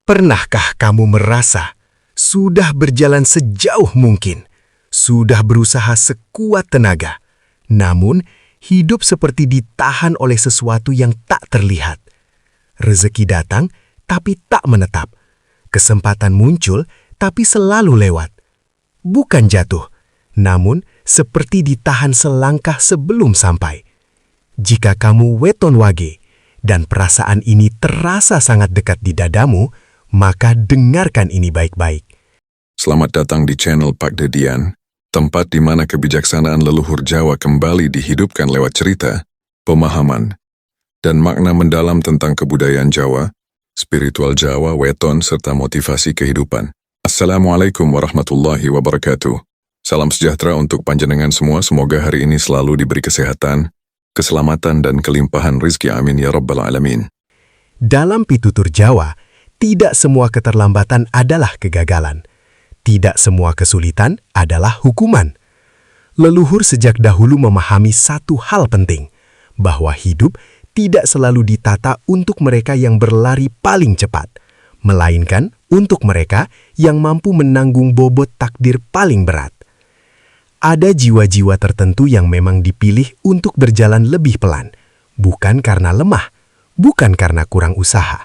Pernahkah kamu merasa sudah berjalan sejauh mungkin, sudah berusaha sekuat tenaga, namun hidup seperti ditahan oleh sesuatu yang tak terlihat? Rezeki datang, tapi tak menetap. Kesempatan muncul, tapi selalu lewat. Bukan jatuh, namun seperti ditahan selangkah sebelum sampai. Jika kamu weton wage, dan perasaan ini terasa sangat dekat di dadamu, maka dengarkan ini baik-baik. Selamat datang di channel Pak Dedian, tempat di mana kebijaksanaan leluhur Jawa kembali dihidupkan lewat cerita, pemahaman, dan makna mendalam tentang kebudayaan Jawa, spiritual Jawa, weton, serta motivasi kehidupan. Assalamualaikum warahmatullahi wabarakatuh. Salam sejahtera untuk panjenengan semua, semoga hari ini selalu diberi kesehatan, keselamatan, dan kelimpahan rizki, amin ya rabbal alamin. Dalam pitutur Jawa, tidak semua keterlambatan adalah kegagalan. Tidak semua kesulitan adalah hukuman. Leluhur sejak dahulu memahami satu hal penting, bahwa hidup tidak selalu ditata untuk mereka yang berlari paling cepat, melainkan untuk mereka yang mampu menanggung bobot takdir paling berat. Ada jiwa-jiwa tertentu yang memang dipilih untuk berjalan lebih pelan, bukan karena lemah, bukan karena kurang usaha,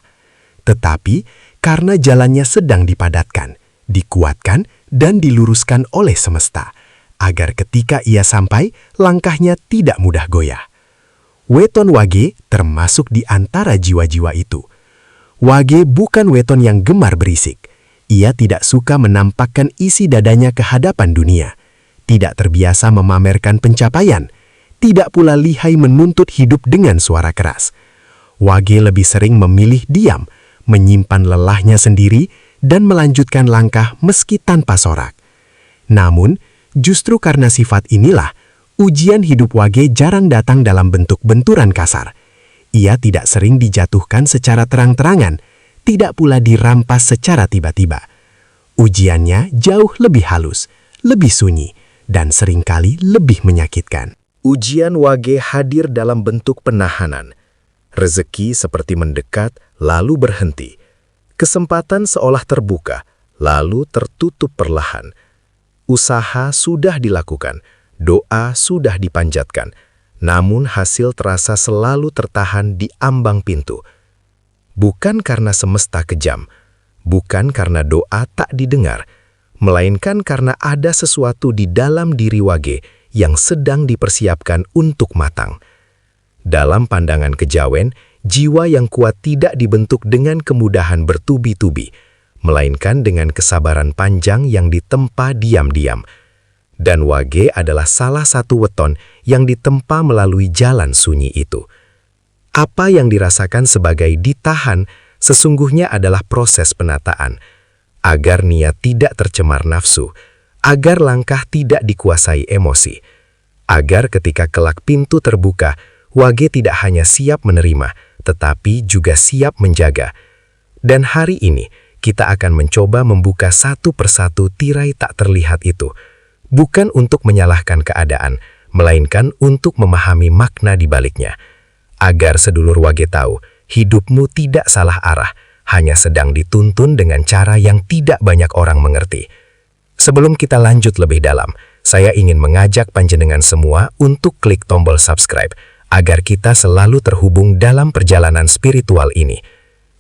tetapi karena jalannya sedang dipadatkan, dikuatkan, dan diluruskan oleh semesta, agar ketika ia sampai, langkahnya tidak mudah goyah. Weton wage termasuk di antara jiwa-jiwa itu. Wage bukan weton yang gemar berisik. Ia tidak suka menampakkan isi dadanya ke hadapan dunia, tidak terbiasa memamerkan pencapaian, tidak pula lihai menuntut hidup dengan suara keras. Wage lebih sering memilih diam, menyimpan lelahnya sendiri, dan melanjutkan langkah meski tanpa sorak. Namun, justru karena sifat inilah, ujian hidup wage jarang datang dalam bentuk benturan kasar. Ia tidak sering dijatuhkan secara terang-terangan, tidak pula dirampas secara tiba-tiba. Ujiannya jauh lebih halus, lebih sunyi, dan seringkali lebih menyakitkan. Ujian wage hadir dalam bentuk penahanan. Rezeki seperti mendekat, lalu berhenti. Kesempatan seolah terbuka, lalu tertutup perlahan. Usaha sudah dilakukan, doa sudah dipanjatkan, namun hasil terasa selalu tertahan di ambang pintu. Bukan karena semesta kejam, bukan karena doa tak didengar, melainkan karena ada sesuatu di dalam diri wage yang sedang dipersiapkan untuk matang. Dalam pandangan kejawen, jiwa yang kuat tidak dibentuk dengan kemudahan bertubi-tubi, melainkan dengan kesabaran panjang yang ditempa diam-diam. Dan wage adalah salah satu weton yang ditempa melalui jalan sunyi itu. Apa yang dirasakan sebagai ditahan sesungguhnya adalah proses penataan, agar niat tidak tercemar nafsu, agar langkah tidak dikuasai emosi, agar ketika kelak pintu terbuka, wage tidak hanya siap menerima, tetapi juga siap menjaga. Dan hari ini, kita akan mencoba membuka satu persatu tirai tak terlihat itu, bukan untuk menyalahkan keadaan, melainkan untuk memahami makna di baliknya. Agar sedulur wage tahu, hidupmu tidak salah arah, hanya sedang dituntun dengan cara yang tidak banyak orang mengerti. Sebelum kita lanjut lebih dalam, saya ingin mengajak panjenengan semua untuk klik tombol subscribe, agar kita selalu terhubung dalam perjalanan spiritual ini.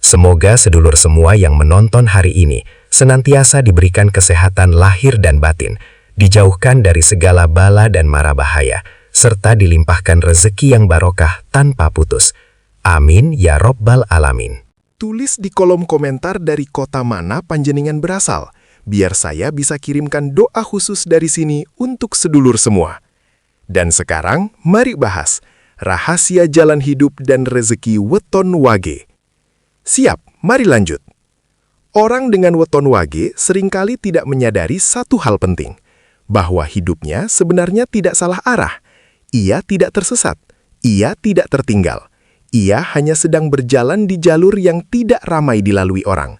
Semoga sedulur semua yang menonton hari ini senantiasa diberikan kesehatan lahir dan batin, dijauhkan dari segala bala dan mara bahaya, serta dilimpahkan rezeki yang barokah tanpa putus. Amin ya rabbal alamin. Tulis di kolom komentar dari kota mana panjenengan berasal, biar saya bisa kirimkan doa khusus dari sini untuk sedulur semua. Dan sekarang, mari bahas rahasia jalan hidup dan rezeki weton wage. Siap, mari lanjut. Orang dengan weton wage seringkali tidak menyadari satu hal penting, bahwa hidupnya sebenarnya tidak salah arah. Ia tidak tersesat, ia tidak tertinggal. Ia hanya sedang berjalan di jalur yang tidak ramai dilalui orang.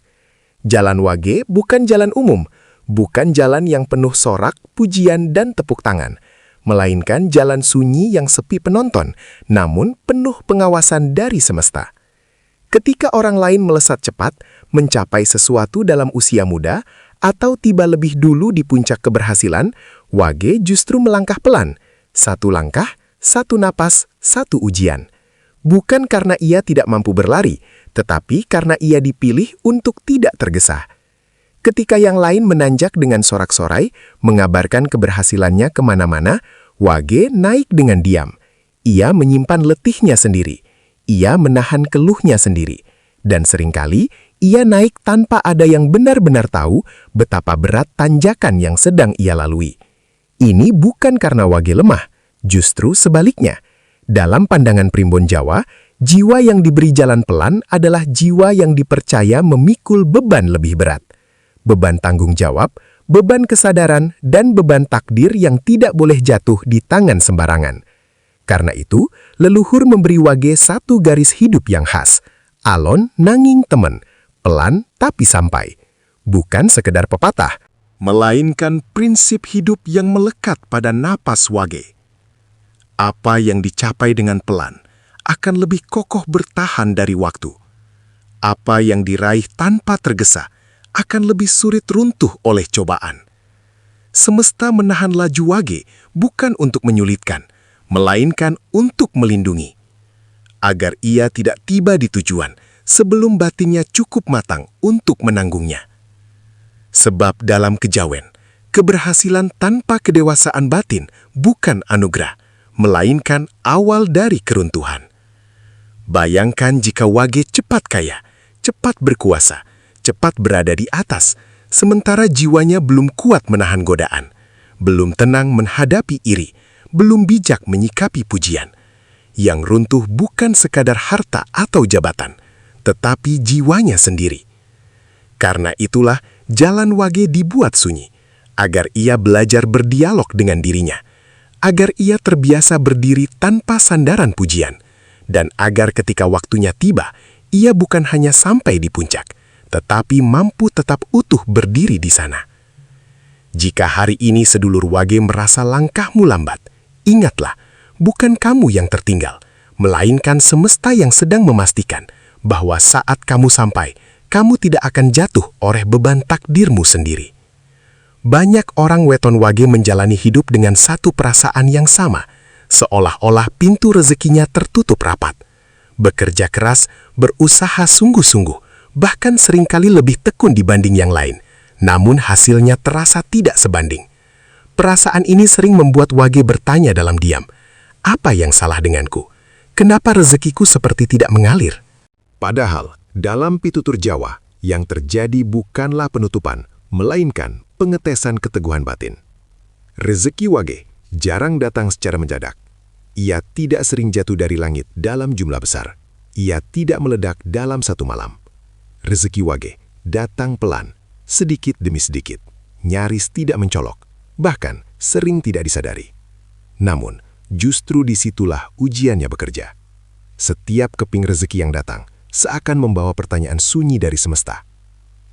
Jalan wage bukan jalan umum, bukan jalan yang penuh sorak, pujian, dan tepuk tangan, melainkan jalan sunyi yang sepi penonton, namun penuh pengawasan dari semesta. Ketika orang lain melesat cepat, mencapai sesuatu dalam usia muda, atau tiba lebih dulu di puncak keberhasilan, Wage justru melangkah pelan. Satu langkah, satu napas, satu ujian. Bukan karena ia tidak mampu berlari, tetapi karena ia dipilih untuk tidak tergesa. Ketika yang lain menanjak dengan sorak-sorai, mengabarkan keberhasilannya kemana-mana, Wage naik dengan diam. Ia menyimpan letihnya sendiri. Ia menahan keluhnya sendiri. Dan seringkali, ia naik tanpa ada yang benar-benar tahu betapa berat tanjakan yang sedang ia lalui. Ini bukan karena Wage lemah, justru sebaliknya. Dalam pandangan primbon Jawa, jiwa yang diberi jalan pelan adalah jiwa yang dipercaya memikul beban lebih berat. Beban tanggung jawab, beban kesadaran, dan beban takdir yang tidak boleh jatuh di tangan sembarangan. Karena itu, leluhur memberi Wage satu garis hidup yang khas. Alon nanging temen, pelan tapi sampai. Bukan sekedar pepatah, melainkan prinsip hidup yang melekat pada napas Wage. Apa yang dicapai dengan pelan akan lebih kokoh bertahan dari waktu. Apa yang diraih tanpa tergesa akan lebih sulit runtuh oleh cobaan. Semesta menahan laju Wage bukan untuk menyulitkan, melainkan untuk melindungi. Agar ia tidak tiba di tujuan sebelum batinnya cukup matang untuk menanggungnya. Sebab dalam kejawen, keberhasilan tanpa kedewasaan batin bukan anugerah, melainkan awal dari keruntuhan. Bayangkan jika Wage cepat kaya, cepat berkuasa, cepat berada di atas, sementara jiwanya belum kuat menahan godaan, belum tenang menghadapi iri, belum bijak menyikapi pujian. Yang runtuh bukan sekadar harta atau jabatan, tetapi jiwanya sendiri. Karena itulah jalan Wage dibuat sunyi, agar ia belajar berdialog dengan dirinya, agar ia terbiasa berdiri tanpa sandaran pujian, dan agar ketika waktunya tiba, ia bukan hanya sampai di puncak, tetapi mampu tetap utuh berdiri di sana. Jika hari ini sedulur Wage merasa langkahmu lambat, ingatlah, bukan kamu yang tertinggal, melainkan semesta yang sedang memastikan bahwa saat kamu sampai, kamu tidak akan jatuh oleh beban takdirmu sendiri. Banyak orang weton Wage menjalani hidup dengan satu perasaan yang sama, seolah-olah pintu rezekinya tertutup rapat. Bekerja keras, berusaha sungguh-sungguh, bahkan seringkali lebih tekun dibanding yang lain, namun hasilnya terasa tidak sebanding. Perasaan ini sering membuat Wage bertanya dalam diam, apa yang salah denganku? Kenapa rezekiku seperti tidak mengalir? Padahal, dalam pitutur Jawa, yang terjadi bukanlah penutupan, melainkan pengetesan keteguhan batin. Rezeki Wage jarang datang secara mendadak. Ia tidak sering jatuh dari langit dalam jumlah besar. Ia tidak meledak dalam satu malam. Rezeki Wage datang pelan, sedikit demi sedikit, nyaris tidak mencolok, bahkan sering tidak disadari. Namun, justru disitulah ujiannya bekerja. Setiap keping rezeki yang datang seakan membawa pertanyaan sunyi dari semesta.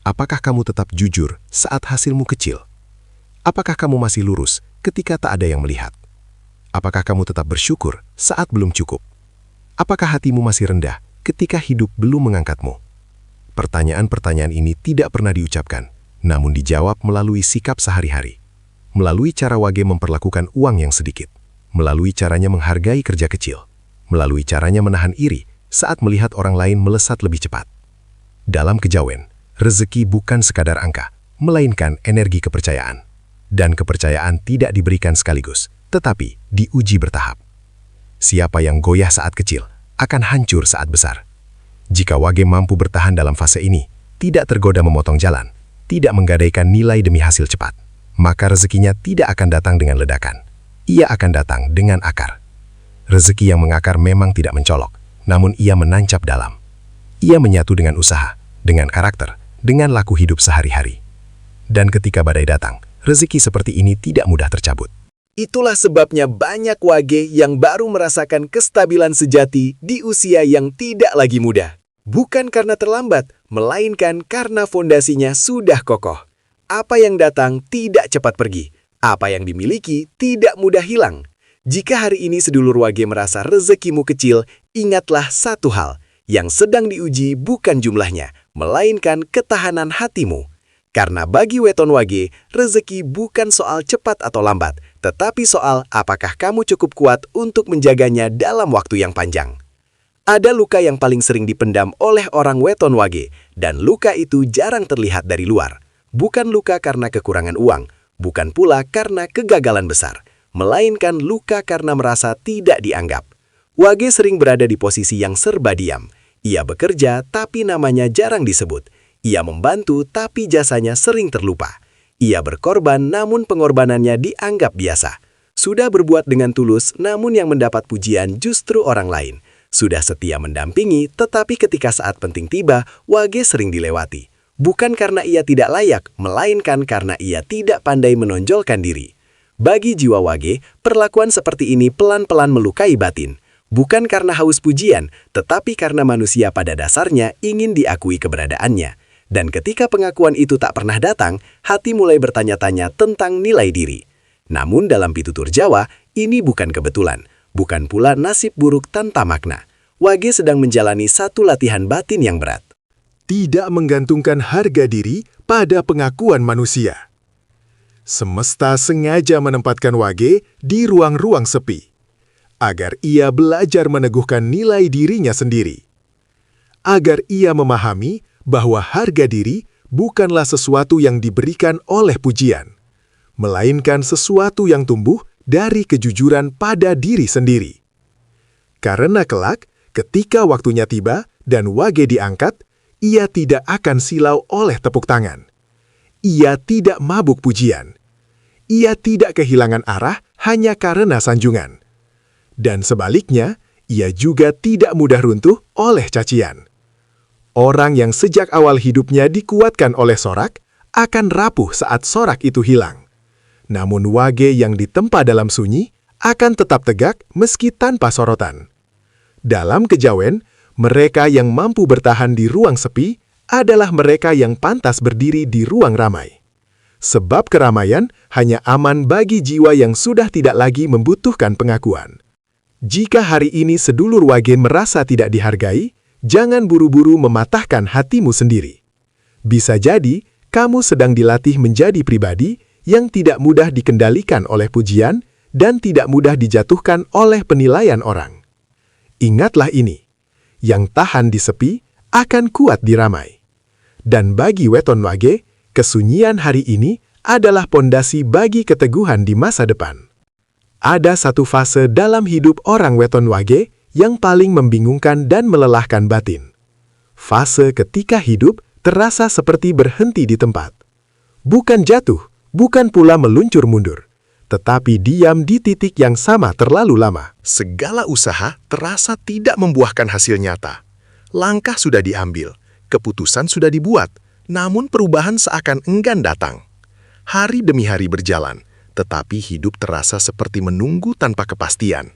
Apakah kamu tetap jujur saat hasilmu kecil? Apakah kamu masih lurus ketika tak ada yang melihat? Apakah kamu tetap bersyukur saat belum cukup? Apakah hatimu masih rendah ketika hidup belum mengangkatmu? Pertanyaan-pertanyaan ini tidak pernah diucapkan, namun dijawab melalui sikap sehari-hari. Melalui cara Wage memperlakukan uang yang sedikit. Melalui caranya menghargai kerja kecil. Melalui caranya menahan iri saat melihat orang lain melesat lebih cepat. Dalam kejawen, rezeki bukan sekadar angka, melainkan energi kepercayaan. Dan kepercayaan tidak diberikan sekaligus, tetapi diuji bertahap. Siapa yang goyah saat kecil, akan hancur saat besar. Jika Wage mampu bertahan dalam fase ini, tidak tergoda memotong jalan, tidak menggadaikan nilai demi hasil cepat, maka rezekinya tidak akan datang dengan ledakan. Ia akan datang dengan akar. Rezeki yang mengakar memang tidak mencolok, namun ia menancap dalam. Ia menyatu dengan usaha, dengan karakter, dengan laku hidup sehari-hari. Dan ketika badai datang, rezeki seperti ini tidak mudah tercabut. Itulah sebabnya banyak Wage yang baru merasakan kestabilan sejati di usia yang tidak lagi muda. Bukan karena terlambat, melainkan karena fondasinya sudah kokoh. Apa yang datang tidak cepat pergi. Apa yang dimiliki tidak mudah hilang. Jika hari ini sedulur Wage merasa rezekimu kecil, ingatlah satu hal. Yang sedang diuji bukan jumlahnya, melainkan ketahanan hatimu. Karena bagi weton wage, rezeki bukan soal cepat atau lambat, tetapi soal apakah kamu cukup kuat untuk menjaganya dalam waktu yang panjang. Ada luka yang paling sering dipendam oleh orang weton wage, dan luka itu jarang terlihat dari luar. Bukan luka karena kekurangan uang, bukan pula karena kegagalan besar, melainkan luka karena merasa tidak dianggap. Wage sering berada di posisi yang serba diam. Ia bekerja, tapi namanya jarang disebut. Ia membantu, tapi jasanya sering terlupa. Ia berkorban, namun pengorbanannya dianggap biasa. Sudah berbuat dengan tulus, namun yang mendapat pujian justru orang lain. Sudah setia mendampingi, tetapi ketika saat penting tiba, wage sering dilewati. Bukan karena ia tidak layak, melainkan karena ia tidak pandai menonjolkan diri. Bagi jiwa wage, perlakuan seperti ini pelan-pelan melukai batin. Bukan karena haus pujian, tetapi karena manusia pada dasarnya ingin diakui keberadaannya. Dan ketika pengakuan itu tak pernah datang, hati mulai bertanya-tanya tentang nilai diri. Namun dalam pitutur Jawa, ini bukan kebetulan. Bukan pula nasib buruk tanpa makna. Wage sedang menjalani satu latihan batin yang berat. Tidak menggantungkan harga diri pada pengakuan manusia. Semesta sengaja menempatkan Wage di ruang-ruang sepi, agar ia belajar meneguhkan nilai dirinya sendiri. Agar ia memahami bahwa harga diri bukanlah sesuatu yang diberikan oleh pujian, melainkan sesuatu yang tumbuh dari kejujuran pada diri sendiri. Karena kelak, ketika waktunya tiba dan Wage diangkat, ia tidak akan silau oleh tepuk tangan. Ia tidak mabuk pujian. Ia tidak kehilangan arah hanya karena sanjungan. Dan sebaliknya, ia juga tidak mudah runtuh oleh cacian. Orang yang sejak awal hidupnya dikuatkan oleh sorak, akan rapuh saat sorak itu hilang. Namun Wage yang ditempa dalam sunyi akan tetap tegak meski tanpa sorotan. Dalam kejawen, mereka yang mampu bertahan di ruang sepi adalah mereka yang pantas berdiri di ruang ramai. Sebab keramaian hanya aman bagi jiwa yang sudah tidak lagi membutuhkan pengakuan. Jika hari ini sedulur Wage merasa tidak dihargai, jangan buru-buru mematahkan hatimu sendiri. Bisa jadi, kamu sedang dilatih menjadi pribadi yang tidak mudah dikendalikan oleh pujian dan tidak mudah dijatuhkan oleh penilaian orang. Ingatlah ini, yang tahan di sepi akan kuat di ramai. Dan bagi weton wage, kesunyian hari ini adalah pondasi bagi keteguhan di masa depan. Ada satu fase dalam hidup orang weton wage yang paling membingungkan dan melelahkan batin. Fase ketika hidup terasa seperti berhenti di tempat. Bukan jatuh, bukan pula meluncur mundur, tetapi diam di titik yang sama terlalu lama. Segala usaha terasa tidak membuahkan hasil nyata. Langkah sudah diambil, keputusan sudah dibuat, namun perubahan seakan enggan datang. Hari demi hari berjalan, tetapi hidup terasa seperti menunggu tanpa kepastian.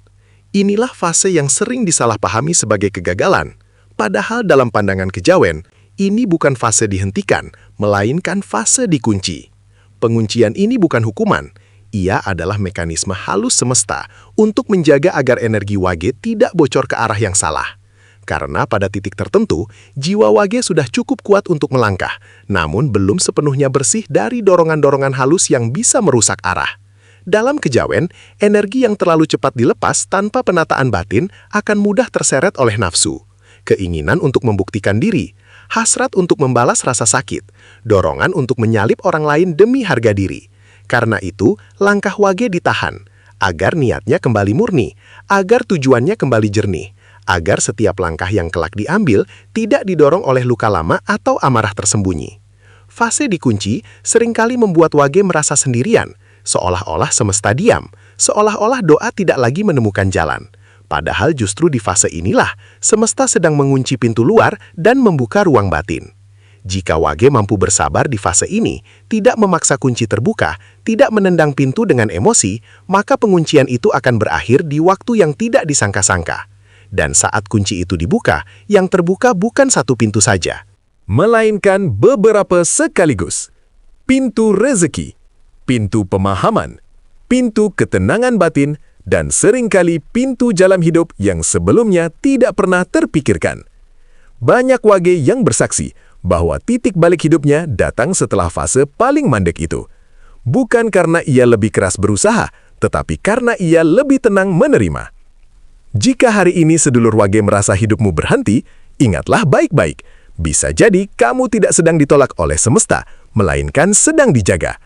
Inilah fase yang sering disalahpahami sebagai kegagalan. Padahal dalam pandangan kejawen, ini bukan fase dihentikan, melainkan fase dikunci. Penguncian ini bukan hukuman, ia adalah mekanisme halus semesta untuk menjaga agar energi Wage tidak bocor ke arah yang salah. Karena pada titik tertentu, jiwa Wage sudah cukup kuat untuk melangkah, namun belum sepenuhnya bersih dari dorongan-dorongan halus yang bisa merusak arah. Dalam kejawen, energi yang terlalu cepat dilepas tanpa penataan batin akan mudah terseret oleh nafsu, keinginan untuk membuktikan diri, hasrat untuk membalas rasa sakit, dorongan untuk menyalip orang lain demi harga diri. Karena itu, langkah Wage ditahan, agar niatnya kembali murni, agar tujuannya kembali jernih, agar setiap langkah yang kelak diambil tidak didorong oleh luka lama atau amarah tersembunyi. Fase dikunci seringkali membuat Wage merasa sendirian, seolah-olah semesta diam, seolah-olah doa tidak lagi menemukan jalan. Padahal justru di fase inilah, semesta sedang mengunci pintu luar dan membuka ruang batin. Jika Wage mampu bersabar di fase ini, tidak memaksa kunci terbuka, tidak menendang pintu dengan emosi, maka penguncian itu akan berakhir di waktu yang tidak disangka-sangka. Dan saat kunci itu dibuka, yang terbuka bukan satu pintu saja, melainkan beberapa sekaligus. Pintu rezeki, pintu pemahaman, pintu ketenangan batin, dan seringkali pintu jalan hidup yang sebelumnya tidak pernah terpikirkan. Banyak Wage yang bersaksi bahwa titik balik hidupnya datang setelah fase paling mandek itu. Bukan karena ia lebih keras berusaha, tetapi karena ia lebih tenang menerima. Jika hari ini sedulur Wage merasa hidupmu berhenti, ingatlah baik-baik. Bisa jadi kamu tidak sedang ditolak oleh semesta, melainkan sedang dijaga.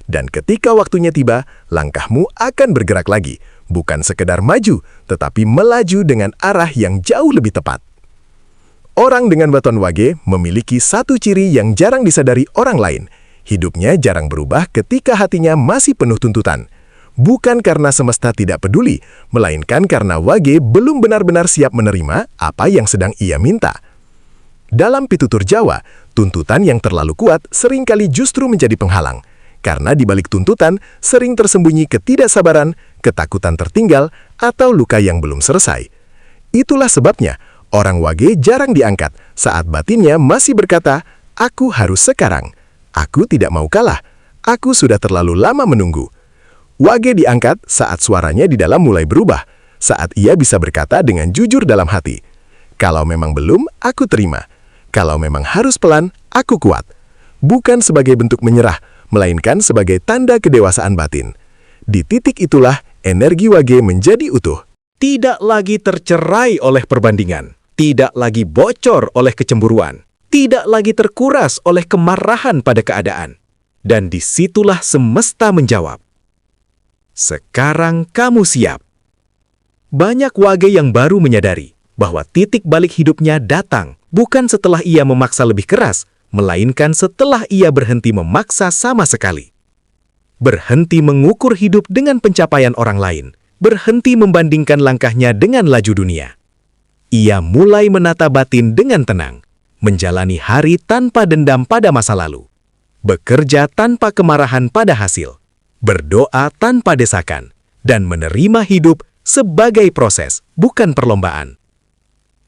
Dan ketika waktunya tiba, langkahmu akan bergerak lagi. Bukan sekedar maju, tetapi melaju dengan arah yang jauh lebih tepat. Orang dengan weton Wage memiliki satu ciri yang jarang disadari orang lain. Hidupnya jarang berubah ketika hatinya masih penuh tuntutan. Bukan karena semesta tidak peduli, melainkan karena Wage belum benar-benar siap menerima apa yang sedang ia minta. Dalam pitutur Jawa, tuntutan yang terlalu kuat seringkali justru menjadi penghalang. Karena di balik tuntutan sering tersembunyi ketidaksabaran, ketakutan tertinggal, atau luka yang belum selesai. Itulah sebabnya, orang Wage jarang diangkat saat batinnya masih berkata, "Aku harus sekarang. Aku tidak mau kalah. Aku sudah terlalu lama menunggu." Wage diangkat saat suaranya di dalam mulai berubah, saat ia bisa berkata dengan jujur dalam hati, "Kalau memang belum, aku terima. Kalau memang harus pelan, aku kuat." Bukan sebagai bentuk menyerah, melainkan sebagai tanda kedewasaan batin. Di titik itulah energi Wage menjadi utuh. Tidak lagi tercerai oleh perbandingan. Tidak lagi bocor oleh kecemburuan, tidak lagi terkuras oleh kemarahan pada keadaan. Dan disitulah semesta menjawab, "Sekarang kamu siap." Banyak Wage yang baru menyadari bahwa titik balik hidupnya datang bukan setelah ia memaksa lebih keras, melainkan setelah ia berhenti memaksa sama sekali. Berhenti mengukur hidup dengan pencapaian orang lain, berhenti membandingkan langkahnya dengan laju dunia. Ia mulai menata batin dengan tenang, menjalani hari tanpa dendam pada masa lalu, bekerja tanpa kemarahan pada hasil, berdoa tanpa desakan, dan menerima hidup sebagai proses, bukan perlombaan.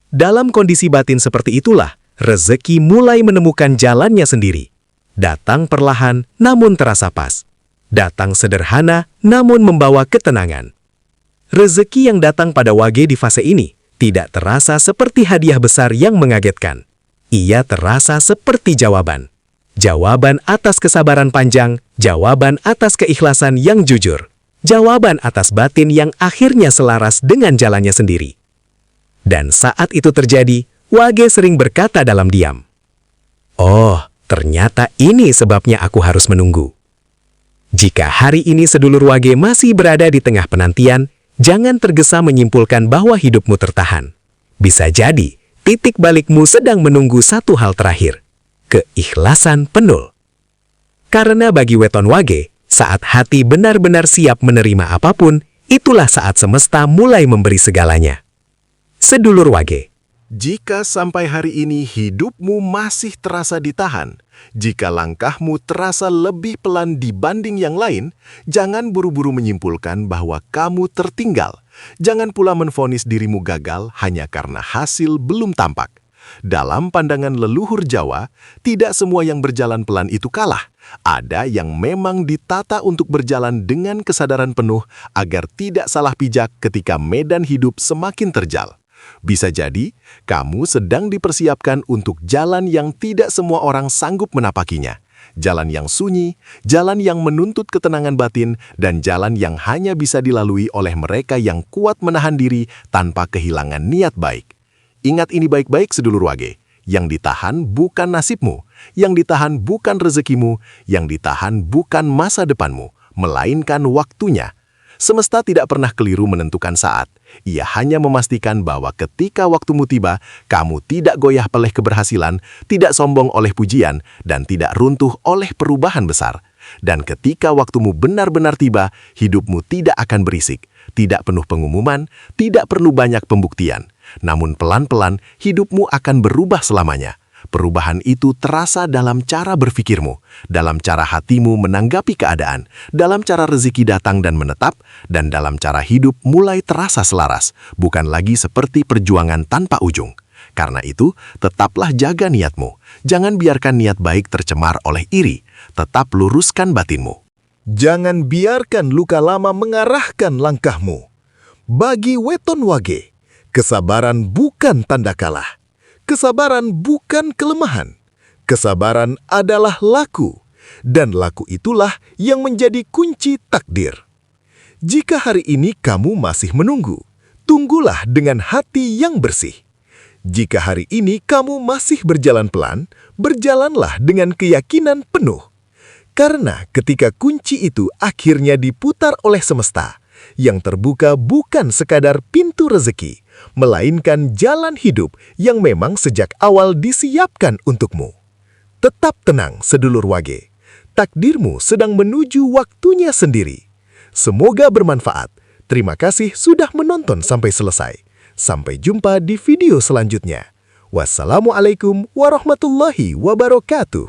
Dalam kondisi batin seperti itulah, rezeki mulai menemukan jalannya sendiri. Datang perlahan, namun terasa pas. Datang sederhana, namun membawa ketenangan. Rezeki yang datang pada Wage di fase ini tidak terasa seperti hadiah besar yang mengagetkan. Ia terasa seperti jawaban. Jawaban atas kesabaran panjang, jawaban atas keikhlasan yang jujur, jawaban atas batin yang akhirnya selaras dengan jalannya sendiri. Dan saat itu terjadi, Wage sering berkata dalam diam, "Oh, ternyata ini sebabnya aku harus menunggu." Jika hari ini sedulur Wage masih berada di tengah penantian, jangan tergesa menyimpulkan bahwa hidupmu tertahan. Bisa jadi, titik balikmu sedang menunggu satu hal terakhir, keikhlasan penuh. Karena bagi weton Wage, saat hati benar-benar siap menerima apapun, itulah saat semesta mulai memberi segalanya. Sedulur Wage, Jika sampai hari ini hidupmu masih terasa ditahan, jika langkahmu terasa lebih pelan dibanding yang lain, jangan buru-buru menyimpulkan bahwa kamu tertinggal. Jangan pula menvonis dirimu gagal hanya karena hasil belum tampak. Dalam pandangan leluhur Jawa, tidak semua yang berjalan pelan itu kalah. Ada yang memang ditata untuk berjalan dengan kesadaran penuh agar tidak salah pijak ketika medan hidup semakin terjal. Bisa jadi, kamu sedang dipersiapkan untuk jalan yang tidak semua orang sanggup menapakinya. Jalan yang sunyi, jalan yang menuntut ketenangan batin, dan jalan yang hanya bisa dilalui oleh mereka yang kuat menahan diri tanpa kehilangan niat baik. Ingat ini baik-baik sedulur Wage, yang ditahan bukan nasibmu, yang ditahan bukan rezekimu, yang ditahan bukan masa depanmu, melainkan waktunya. Semesta tidak pernah keliru menentukan saat. Ia hanya memastikan bahwa ketika waktumu tiba, kamu tidak goyah oleh keberhasilan, tidak sombong oleh pujian, dan tidak runtuh oleh perubahan besar. Dan ketika waktumu benar-benar tiba, hidupmu tidak akan berisik, tidak penuh pengumuman, tidak perlu banyak pembuktian. Namun pelan-pelan, hidupmu akan berubah selamanya. Perubahan itu terasa dalam cara berpikirmu, dalam cara hatimu menanggapi keadaan, dalam cara rezeki datang dan menetap, dan dalam cara hidup mulai terasa selaras, bukan lagi seperti perjuangan tanpa ujung. Karena itu, tetaplah jaga niatmu. Jangan biarkan niat baik tercemar oleh iri. Tetap luruskan batinmu. Jangan biarkan luka lama mengarahkan langkahmu. Bagi weton Wage, kesabaran bukan tanda kalah. Kesabaran bukan kelemahan. Kesabaran adalah laku, dan laku itulah yang menjadi kunci takdir. Jika hari ini kamu masih menunggu, tunggulah dengan hati yang bersih. Jika hari ini kamu masih berjalan pelan, berjalanlah dengan keyakinan penuh. Karena ketika kunci itu akhirnya diputar oleh semesta, yang terbuka bukan sekadar pintu rezeki, melainkan jalan hidup yang memang sejak awal disiapkan untukmu. Tetap tenang, sedulur Wage. Takdirmu sedang menuju waktunya sendiri. Semoga bermanfaat. Terima kasih sudah menonton sampai selesai. Sampai jumpa di video selanjutnya. Wassalamualaikum warahmatullahi wabarakatuh.